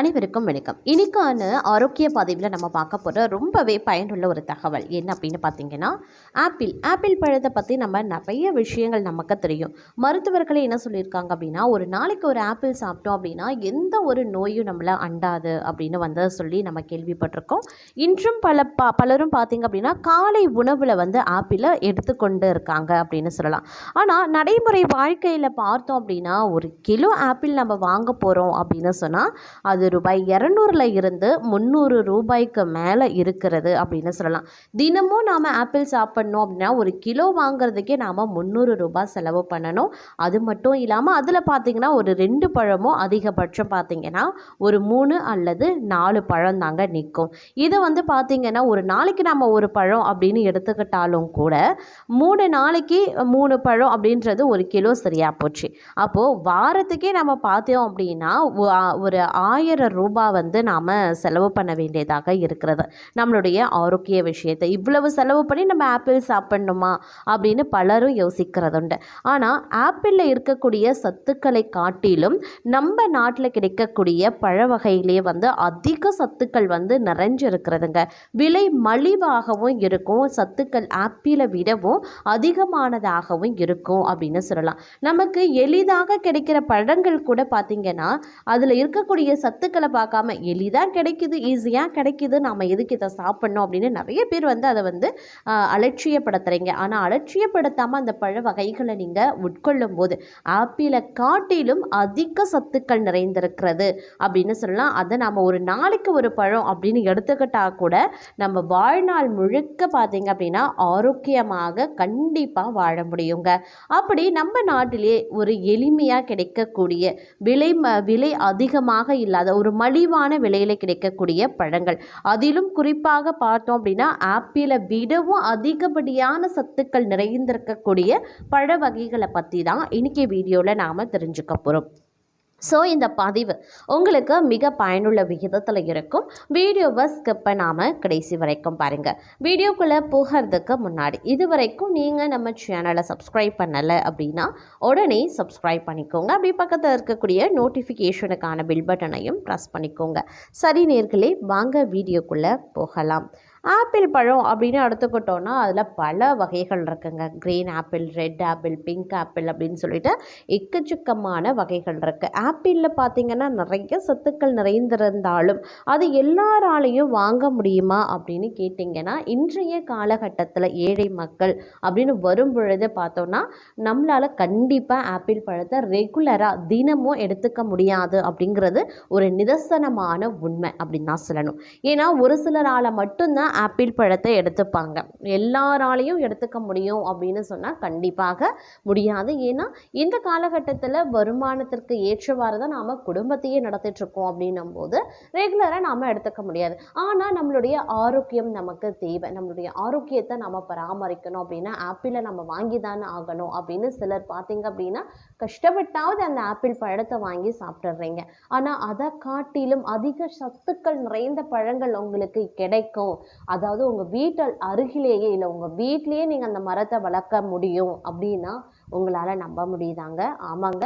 அனைவருக்கும் வணக்கம். இன்னைக்கான ஆரோக்கிய பதிவில் நம்ம பார்க்க போகிற ரொம்பவே பயனுள்ள ஒரு தகவல் என்ன அப்படின்னு பார்த்தீங்கன்னா, ஆப்பிள் பழத்தை பற்றி நம்ம நிறைய விஷயங்கள் நமக்கு தெரியும். மருத்துவர்களே என்ன சொல்லியிருக்காங்க அப்படின்னா, ஒரு நாளைக்கு ஒரு ஆப்பிள் சாப்பிட்டோம் அப்படின்னா எந்த ஒரு நோயும் நம்மளை அண்டாது அப்படின்னு சொல்லி நம்ம கேள்விப்பட்டிருக்கோம். இன்றும் பலரும் பார்த்தீங்க அப்படின்னா காலை உணவில் ஆப்பிளை எடுத்துக்கொண்டு இருக்காங்க அப்படின்னு சொல்லலாம். ஆனால் நடைமுறை வாழ்க்கையில் பார்த்தோம் அப்படின்னா ஒரு கிலோ ஆப்பிள் நம்ம வாங்க போகிறோம் அப்படின்னு சொன்னால் அது ரூபாய் 200ல் இருந்து 300 ரூபாய்க்கு மேலே இருக்கிறது அப்படின்னு சொல்லலாம். தினமும் நாம் ஆப்பிள் சாப்பிட்ணும் அப்படின்னா ஒரு கிலோ வாங்குறதுக்கே நாம் 300 ரூபாய் செலவு பண்ணணும். அது மட்டும் இல்லாமல் அதில் பார்த்திங்கன்னா ஒரு 2 பழமோ அதிகபட்சம் பார்த்திங்கன்னா ஒரு 3 அல்லது 4 பழம் தாங்க நிற்கும். இதை பார்த்திங்கன்னா ஒரு நாளைக்கு நம்ம ஒரு பழம் அப்படின்னு எடுத்துக்கிட்டாலும் கூட 3 நாளைக்கு 3 பழம் அப்படின்றது ஒரு கிலோ சரியாக போச்சு. அப்போது வாரத்துக்கே நம்ம பார்த்தோம் அப்படின்னா ஒரு 1000 ரூபாய் நாம் செலவு பண்ண வேண்டியதாக இருக்கிறது. நம்மளுடைய ஆரோக்கிய விஷயத்தை இவ்வளவு செலவு பண்ணி நம்ம ஆப்பிள் சாப்பிடணுமா அப்படின்னு பலரும் யோசிக்கிறதுண்டு. ஆனால் ஆப்பிளில் இருக்கக்கூடிய சத்துக்களை காட்டிலும் நம்ம நாட்டில் கிடைக்கக்கூடிய பழ வகையிலே அதிக சத்துக்கள் நிறைஞ்சு இருக்கிறதுங்க. விலை மலிவாகவும் இருக்கும், சத்துக்கள் ஆப்பிளை விடவும் அதிகமானதாகவும் இருக்கும் அப்படின்னு சொல்லலாம். நமக்கு எளிதாக கிடைக்கிற பழங்கள் கூட பார்த்திங்கன்னா அதில் இருக்கக்கூடிய சத்துக்களை பார்க்காம எளிதாக கிடைக்குது, ஈஸியாக கிடைக்குது, நாம் எதுக்கு இதை சாப்பிட்ணும் அப்படின்னு நிறைய பேர் அதை அலட்சியப்படுத்துகிறீங்க. ஆனால் அலட்சியப்படுத்தாமல் அந்த பழ வகைகளை நீங்கள் உட்கொள்ளும் போது ஆப்பிளை காட்டிலும் அதிக சத்துக்கள் நிறைந்திருக்கிறது அப்படின்னு சொல்லலாம். அதை நாம் ஒரு நாளைக்கு ஒரு பழம் அப்படின்னு எடுத்துக்கிட்டால் கூட நம்ம வாழ்நாள் முழுக்க பார்த்தீங்க அப்படின்னா ஆரோக்கியமாக கண்டிப்பாக வாழ முடியுங்க. அப்படி நம்ம நாட்டிலே ஒரு எளிமையாக கிடைக்கக்கூடிய விலை அதிகமாக இல்லாத ஒரு மலிவான விலையில் கிடைக்கக்கூடிய பழங்கள், அதிலும் குறிப்பாக பார்த்தோம் அப்படின்னா ஆப்பிளை விடவும் அதிகப்படியான சத்துக்கள் நிறைந்திருக்கக்கூடிய பழ வகைகளை பற்றி தான் இன்னைக்கு வீடியோவில் நாம் தெரிஞ்சுக்க போகிறோம். ஸோ இந்த பதிவு உங்களுக்கு மிக பயனுள்ள விகிதத்தில் இருக்கும். வீடியோவை ஸ்கிப் பண்ணாமல் கடைசி வரைக்கும் பாருங்கள். வீடியோக்குள்ளே போகிறதுக்கு முன்னாடி இது வரைக்கும் நீங்கள் நம்ம சேனலை சப்ஸ்கிரைப் பண்ணலை அப்படின்னா உடனே சப்ஸ்கிரைப் பண்ணிக்கோங்க. அப்படி பக்கத்தில் இருக்கக்கூடிய நோட்டிஃபிகேஷனுக்கான பில் பட்டனையும் ப்ரெஸ் பண்ணிக்கோங்க. சரி நேர்களே, வாங்க வீடியோக்குள்ளே போகலாம். ஆப்பிள் பழம் அப்படின்னு எடுத்துக்கிட்டோன்னா அதில் பல வகைகள் இருக்குங்க. Green apple, red apple, pink apple அப்படின்னு சொல்லிட்டு எக்கச்சக்கமான வகைகள் இருக்குது. ஆப்பிளில் பார்த்திங்கன்னா நிறைய சத்துக்கள் நிறைந்திருந்தாலும் அது எல்லாராலையும் வாங்க முடியுமா அப்படின்னு கேட்டிங்கன்னா இன்றைய காலகட்டத்தில் ஏழை மக்கள் அப்படின்னு வரும் பொழுது பார்த்தோன்னா நம்மளால் கண்டிப்பாக ஆப்பிள் பழத்தை ரெகுலராக தினமும் எடுத்துக்க முடியாது அப்படிங்கிறது ஒரு நிதர்சனமான உண்மை அப்படின்னு தான் சொல்லணும். ஏன்னா ஒரு சிலரால் மட்டும்தான் ஆப்பிள் பழத்தை எடுத்துப்பாங்க, எல்லாராலையும் எடுத்துக்க முடியும் அப்படின்னு சொன்னால் கண்டிப்பாக முடியாது. ஏன்னா இந்த காலகட்டத்தில் வருமானத்திற்கு ஏற்றவாறு தான் நாம் குடும்பத்தையே நடத்திட்டுருக்கோம் அப்படின்னும் போது ரெகுலராக நாம் எடுத்துக்க முடியாது. ஆனால் நம்மளுடைய ஆரோக்கியம் நமக்கு தேவை, நம்மளுடைய ஆரோக்கியத்தை நம்ம பராமரிக்கணும் அப்படின்னா ஆப்பிளை நம்ம வாங்கி தானே ஆகணும் அப்படின்னு சிலர் பார்த்தீங்க அப்படின்னா கஷ்டப்பட்டாவது அந்த ஆப்பிள் பழத்தை வாங்கி சாப்பிட்றீங்க. ஆனால் அதை காட்டிலும் அதிக சத்துக்கள் நிறைந்த பழங்கள் உங்களுக்கு கிடைக்கும். அதாவது உங்கள் வீட்டில் அருகிலேயே இல்லை உங்கள் வீட்டிலேயே நீங்கள் அந்த மரத்தை வளர்க்க முடியும் அப்படின்னா உங்களால் நம்ப முடியுதாங்க? ஆமாங்க,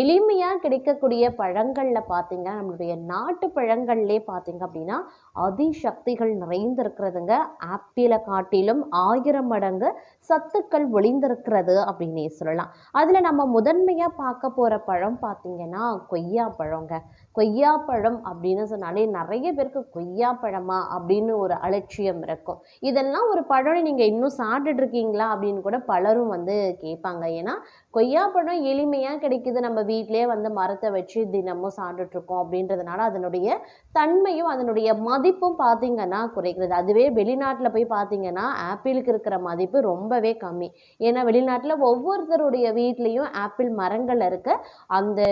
எளிமையாக கிடைக்கக்கூடிய பழங்களில் பார்த்தீங்கன்னா நம்மளுடைய நாட்டு பழங்கள்லே பார்த்தீங்க அப்படின்னா அதிசக்திகள் நிறைந்திருக்கிறதுங்க. ஆப்பிளை காட்டிலும் 1000 மடங்கு சத்துக்கள் ஒளிந்திருக்கிறது அப்படின்னே சொல்லலாம். அதில் நம்ம முதன்மையாக பார்க்க போகிற பழம் பார்த்தீங்கன்னா கொய்யா பழங்க. கொய்யாப்பழம் அப்படின்னு சொன்னாலே நிறைய பேருக்கு கொய்யாப்பழமா அப்படின்னு ஒரு அலட்சியம் இருக்கும். இதெல்லாம் ஒரு பழம் நீங்கள் இன்னும் சாப்பிட்டுட்டு இருக்கீங்களா அப்படின்னு கூட பலரும் கேட்பாங்க. ஏன்னா கொய்யாப்பழம் எளிமையாக கிடைக்குது, நம்ம வீட்டிலே மரத்தை வச்சு தினமும் சாப்பிட்டுட்ருக்கோம் அப்படின்றதுனால அதனுடைய தன்மையும் அதனுடைய மதிப்பும் பார்த்திங்கன்னா குறைக்கிறது. அதுவே வெளிநாட்டில் போய் பார்த்திங்கன்னா ஆப்பிளுக்கு இருக்கிற மதிப்பு ரொம்பவே கம்மி. ஏன்னா வெளிநாட்டில் ஒவ்வொருத்தருடைய வீட்லேயும் ஆப்பிள் மரங்கள் இருக்க அந்த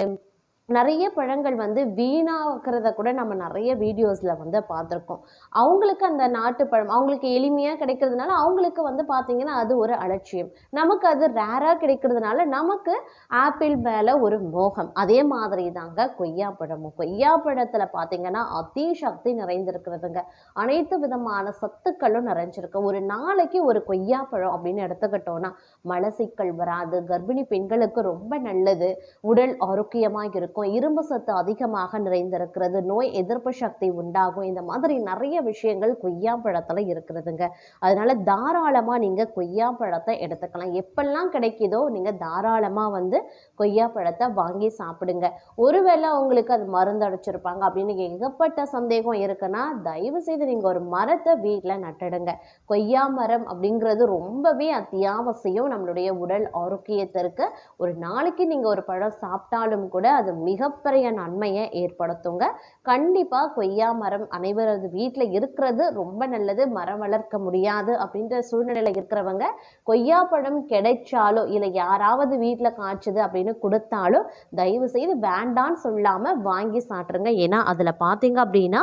நிறைய பழங்கள் வீணாக்கிறத கூட நம்ம நிறைய வீடியோஸில் பார்த்துருக்கோம். அவங்களுக்கு அந்த நாட்டு பழம் அவங்களுக்கு எளிமையாக கிடைக்கிறதுனால அவங்களுக்கு பார்த்திங்கன்னா அது ஒரு அலட்சியம். நமக்கு அது ரேராக கிடைக்கிறதுனால நமக்கு ஆப்பிள் மேலே ஒரு மோகம். அதே மாதிரி தாங்க கொய்யாப்பழமும். கொய்யாப்பழத்தில் பார்த்திங்கன்னா அதிசக்தி நிறைந்திருக்கிறதுங்க. அனைத்து விதமான சத்துக்களும் நிறைஞ்சிருக்கு. ஒரு நாளைக்கு ஒரு கொய்யாப்பழம் அப்படின்னு எடுத்துக்கிட்டோன்னா மலசிக்கல் வராது, கர்ப்பிணி பெண்களுக்கு ரொம்ப நல்லது, உடல் ஆரோக்கியமாக இருக்கும், இருக்கும், இரும்பு சத்து அதிகமாக நிறைந்திருக்கிறது, நோய் எதிர்ப்பு சக்தி உண்டாகும். இந்த மாதிரி நிறைய விஷயங்கள் கொய்யாப்பழத்தில் இருக்கிறதுங்க. அதனால தாராளமாக நீங்கள் கொய்யாப்பழத்தை எடுத்துக்கலாம். எப்பெல்லாம் கிடைக்குதோ நீங்கள் தாராளமாக வந்து கொய்யாப்பழத்தை வாங்கி சாப்பிடுங்க. ஒருவேளை உங்களுக்கு அது மருந்து அடிச்சிருப்பாங்க அப்படின்னு ஏகப்பட்ட சந்தேகம் இருக்குன்னா தயவு செய்து நீங்கள் ஒரு மரத்தை வீட்டில் நட்டுடுங்க. கொய்யா மரம் அப்படிங்கிறது ரொம்பவே அத்தியாவசியம் நம்மளுடைய உடல் ஆரோக்கியத்திற்கு. ஒரு நாளைக்கு நீங்கள் ஒரு பழம் சாப்பிட்டாலும் கூட அது மிகப்பெரிய நன்மையை ஏற்படுத்துங்க. கண்டிப்பாக கொய்யா மரம் அனைவரது வீட்டில் இருக்கிறது ரொம்ப நல்லது. மரம் வளர்க்க முடியாது அப்படின்ற சூழ்நிலையில் இருக்கிறவங்க கொய்யா பழம் கிடைச்சாலோ இல்லை யாராவது வீட்டில் காய்ச்சுது அப்படின்னு கொடுத்தாலும் தயவு செய்து வேண்டான்னு சொல்லாமல் வாங்கி சாப்பிட்ருங்க. ஏன்னா அதில் பார்த்தீங்க அப்படின்னா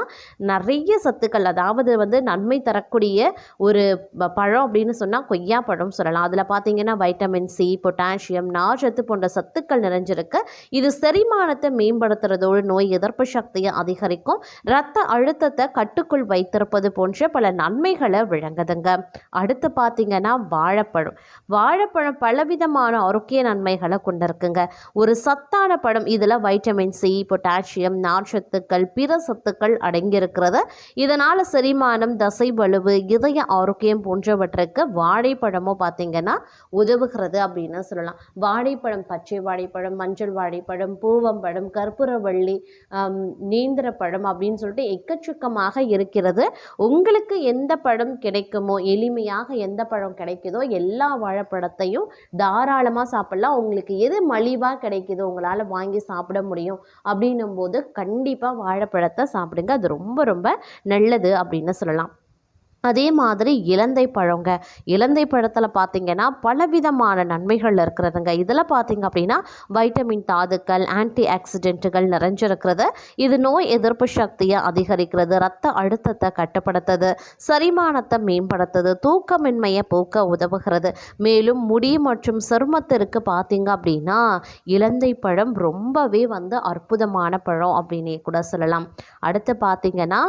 நிறைய சத்துக்கள், அதாவது வந்து நன்மை தரக்கூடிய ஒரு பழம் அப்படின்னு சொன்னால் கொய்யா பழம் சொல்லலாம். அதில் பார்த்தீங்கன்னா வைட்டமின் சி, பொட்டாசியம், நார்ச்சத்து போன்ற சத்துக்கள் நிறைஞ்சிருக்கு. இது செரிமானத்தை மேம்படுத்துறதோடு நோய் எதிர்ப்பு சக்தியை அதிகரிக்கும், இரத்த அழுத்தத்தை கட்டுக்குள் வைத்திருப்பது போன்ற பல நன்மைகளை விளங்குதுங்க. அடுத்து பார்த்தீங்கன்னா வாழைப்பழம். வாழைப்பழம் பலவிதமான ஆரோக்கிய நன்மைகளை கொண்டிருக்குங்க. ஒரு சத்தான பழம். இதில் வைட்டமின் சி, பொட்டாசியம், நார்ச்சத்துக்கள், பிற சத்துக்கள் அடங்கியிருக்கிறது. இதனால் செரிமானம், தசை வலுவு, இதய ஆரோக்கியம் போன்றவற்றுக்கு வாழைப்பழமும் பார்த்தீங்கன்னா உதவுகிறது அப்படின்னு சொல்லலாம். வாழைப்பழம், பச்சை வாழைப்பழம், மஞ்சள் வாழைப்பழம், பூவம்பழம், கற்பூரவள்ளி, நேந்திரப்பழம் அப்படின்னு சொல்லிட்டு எக்கச்சக்கமாக இருக்கிறது. உங்களுக்கு எந்த பழம் கிடைக்குமோ, எளிமையாக எந்த பழம் கிடைக்குதோ எல்லா வாழைப்பழத்தையும் தாராளமாக சாப்பிடலாம். உங்களுக்கு எது மலிவாக கிடைக்குதோ உங்களால் வாங்கி சாப்பிட முடியும் அப்படின்னும் போது கண்டிப்பாக வாழைப்பழத்தை சாப்பிடுங்க. அது ரொம்ப ரொம்ப நல்லது அப்படின்னு சொல்லலாம். அதே மாதிரி இலந்தை பழங்க. இலந்தை பழத்தில் பார்த்திங்கன்னா பலவிதமான நன்மைகள் இருக்கிறதுங்க. இதில் பார்த்திங்க அப்படின்னா வைட்டமின் தாதுக்கள், ஆன்டி ஆக்சிடென்ட்டுகள் நிறைஞ்சிருக்கிறது. இது நோய் எதிர்ப்பு சக்தியை அதிகரிக்கிறது, இரத்த அழுத்தத்தை கட்டுப்படுத்துது, செரிமானத்தை மேம்படுத்துது, தூக்கமின்மையை போக்க உதவுகிறது. மேலும் முடி மற்றும் சருமத்திற்கு பார்த்திங்க அப்படின்னா இலந்தை பழம் ரொம்பவே வந்து அற்புதமான பழம் அப்படின்னே கூட சொல்லலாம். அடுத்து பார்த்திங்கன்னா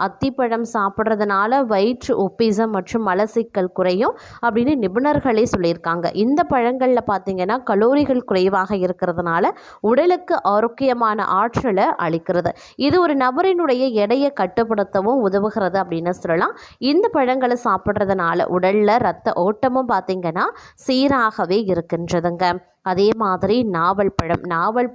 அத்திப்பழம் சாப்பிட்றதுனால வயிற்று ஒப்பிசம் மற்றும் மலச்சிக்கல் குறையும் அப்படின்னு நிபுணர்களே சொல்லியிருக்காங்க. இந்த பழங்களில் பார்த்தீங்கன்னா கலோரிகள் குறைவாக இருக்கிறதுனால உடலுக்கு ஆரோக்கியமான ஆற்றலை அளிக்கிறது. இது ஒரு நபரினுடைய எடையை கட்டுப்படுத்தவும் உதவுகிறது அப்படின்னு சொல்லலாம். இந்த பழங்களை சாப்பிட்றதுனால உடலில் ரத்த ஓட்டமும் பார்த்தீங்கன்னா சீராகவே இருக்கின்றதுங்க. அதே மாதிரி நாவல்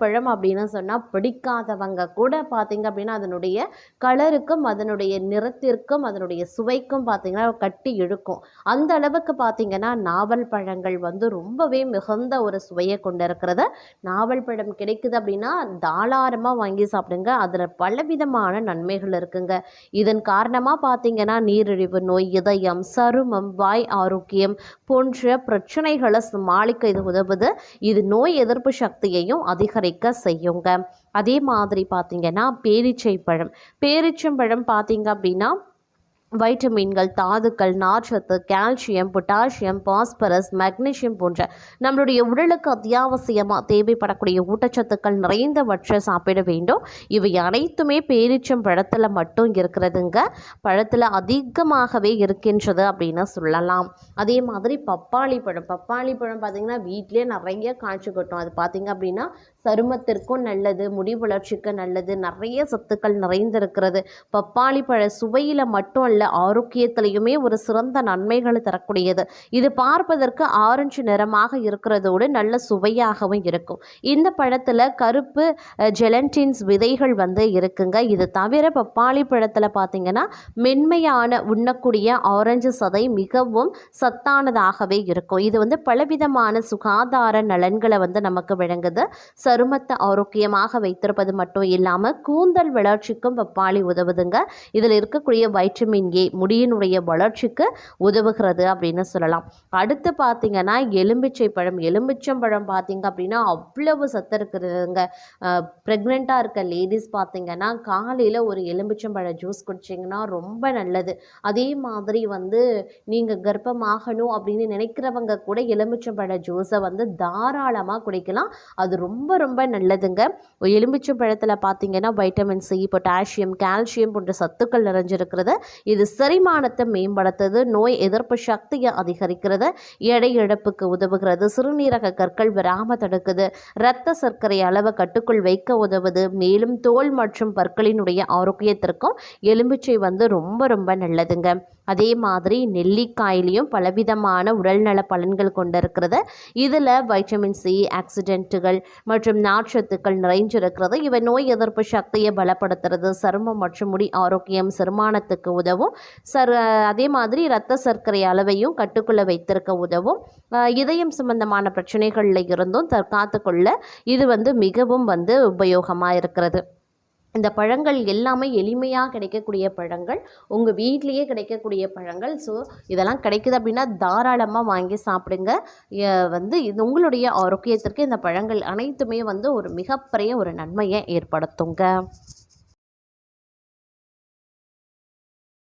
பழம் அப்படின்னு சொன்னால் பிடிக்காதவங்க கூட பார்த்திங்க அப்படின்னா அதனுடைய கலருக்கும் அதனுடைய நிறத்திற்கும் அதனுடைய சுவைக்கும் பார்த்திங்கன்னா கட்டி இழுக்கும். அந்த அளவுக்கு பார்த்திங்கன்னா நாவல் பழங்கள் வந்து ரொம்பவே மிகுந்த ஒரு சுவையை கொண்டு இருக்கிறது. நாவல் பழம் கிடைக்குது அப்படின்னா தாராளமாக வாங்கி சாப்பிடுங்க. அதில் பலவிதமான நன்மைகள் இருக்குங்க. இதன் காரணமாக பார்த்திங்கன்னா நீரிழிவு நோய், இதயம், சருமம், வாய் ஆரோக்கியம் போன்ற பிரச்சனைகளை சமாளிக்க இது உதவுது. இது நோய் எதிர்ப்பு சக்தியையும் அதிகரிக்க செய்யுங்க. அதே மாதிரி பார்த்தீங்கன்னா பேரிச்சம்பழம் பார்த்தீங்க அப்படின்னா வைட்டமின்கள், தாதுக்கள், நார்ச்சத்து, கால்சியம், பொட்டாசியம், பாஸ்பரஸ், மெக்னீசியம் போன்ற நம்மளுடைய உடலுக்கு அத்தியாவசியமாக தேவைப்படக்கூடிய ஊட்டச்சத்துக்கள் நிறைந்தவற்றை சாப்பிட வேண்டும். இவை அனைத்துமே பேரிச்சம் பழத்தில் மட்டும் இருக்கிறதுங்க. பழத்தில் அதிகமாகவே இருக்கின்றது அப்படின்னு சொல்லலாம். அதே மாதிரி பப்பாளி பழம் பார்த்திங்கன்னா வீட்டிலே நிறைய காய்ச்சி கொட்டும். அது பார்த்திங்க அப்படின்னா சருமத்திற்கும் நல்லது, முடி வளர்ச்சிக்கு நல்லது, நிறைய சத்துக்கள் நிறைந்திருக்கிறது. பப்பாளி பழ சுவையில் மட்டும் அல்ல ஆரோக்கியத்திலையுமே ஒரு சிறந்த நன்மைகளை தரக்கூடியது. இது பார்ப்பதற்கு ஆரஞ்சு நிறமாக இருக்கிறதோடு நல்ல சுவையாகவும் இருக்கும். இந்த பழத்தில் கருப்பு ஜெலண்டின்ஸ் விதைகள் வந்து இருக்குங்க. இது தவிர பப்பாளி பழத்தில் பார்த்தீங்கன்னா மென்மையான உண்ணக்கூடிய ஆரஞ்சு சதை மிகவும் சத்தானதாகவே இருக்கும். இது வந்து பலவிதமான சுகாதார நலன்களை வந்து நமக்கு வழங்குது. சருமத்தை ஆரோக்கியமாக வைத்திருப்பது மட்டும் இல்லாமல் கூந்தல் வளர்ச்சிக்கும் பப்பாளி உதவுதுங்க. இதில் இருக்கக்கூடிய வைட்டமின் ஏ முடியினுடைய வளர்ச்சிக்கு உதவுகிறது அப்படின்னு சொல்லலாம். அடுத்து பார்த்தீங்கன்னா எலும்பிச்சம்பழம் பார்த்தீங்க அப்படின்னா அவ்வளவு சத்து இருக்கிறதுங்க. ப்ரெக்னெண்ட்டாக இருக்க லேடிஸ் பார்த்தீங்கன்னா காலையில் ஒரு எலும்பிச்சம்பழ ஜூஸ் குடிச்சிங்கன்னா ரொம்ப நல்லது. அதே மாதிரி வந்து நீங்கள் கர்ப்பமாகணும் அப்படின்னு நினைக்கிறவங்க கூட எலும்பிச்சம்பழ ஜூஸை வந்து தாராளமாக குடிக்கலாம். அது ரொம்ப ரொம்ப நல்லதுங்க. எலுமிச்சை பழத்தில் பார்த்தீங்கன்னா வைட்டமின் சி, பொட்டாசியம், கால்சியம் போன்ற சத்துக்கள் நிறைஞ்சிருக்கிறது. இது செரிமானத்தை மேம்படுத்துது, நோய் எதிர்ப்பு சக்தியை அதிகரிக்கிறது, எடை இழப்புக்கு உதவுகிறது, சிறுநீரக கற்கள் வராமல் தடுக்குது, இரத்த சர்க்கரை அளவை கட்டுக்குள் வைக்க உதவுது. மேலும் தோல் மற்றும் பற்களினுடைய ஆரோக்கியத்திற்கும் எலுமிச்சை வந்து ரொம்ப ரொம்ப நல்லதுங்க. அதே மாதிரி நெல்லிக்காயிலையும் பலவிதமான உடல்நல பலன்கள் கொண்டிருக்கிறது. இதில் வைட்டமின் சி, ஆக்சிடென்ட்டுகள் மற்றும் நார்ச்சத்துக்கள் நிறைஞ்சிருக்கிறது. இவை நோய் எதிர்ப்பு சக்தியை பலப்படுத்துறது, சருமம் மற்றும் முடி ஆரோக்கியம், செரிமானத்துக்கு உதவும். அதே மாதிரி இரத்த சர்க்கரை அளவையும் கட்டுக்குள்ளே வைத்திருக்க உதவும். இதயம் சம்பந்தமான பிரச்சனைகளில் இருந்தும் தற்காத்துக்கொள்ள இது வந்து மிகவும் வந்து உபயோகமாக இருக்கிறது. இந்த பழங்கள் எல்லாமே எளிமையாக கிடைக்கக்கூடிய பழங்கள், உங்கள் வீட்லேயே கிடைக்கக்கூடிய பழங்கள். ஸோ இதெல்லாம் கிடைக்குது அப்படின்னா தாராளமாக வாங்கி சாப்பிடுங்க. வந்து இது உங்களுடைய ஆரோக்கியத்திற்கு இந்த பழங்கள் அனைத்துமே வந்து ஒரு மிகப்பெரிய ஒரு நன்மையை ஏற்படுத்துங்க.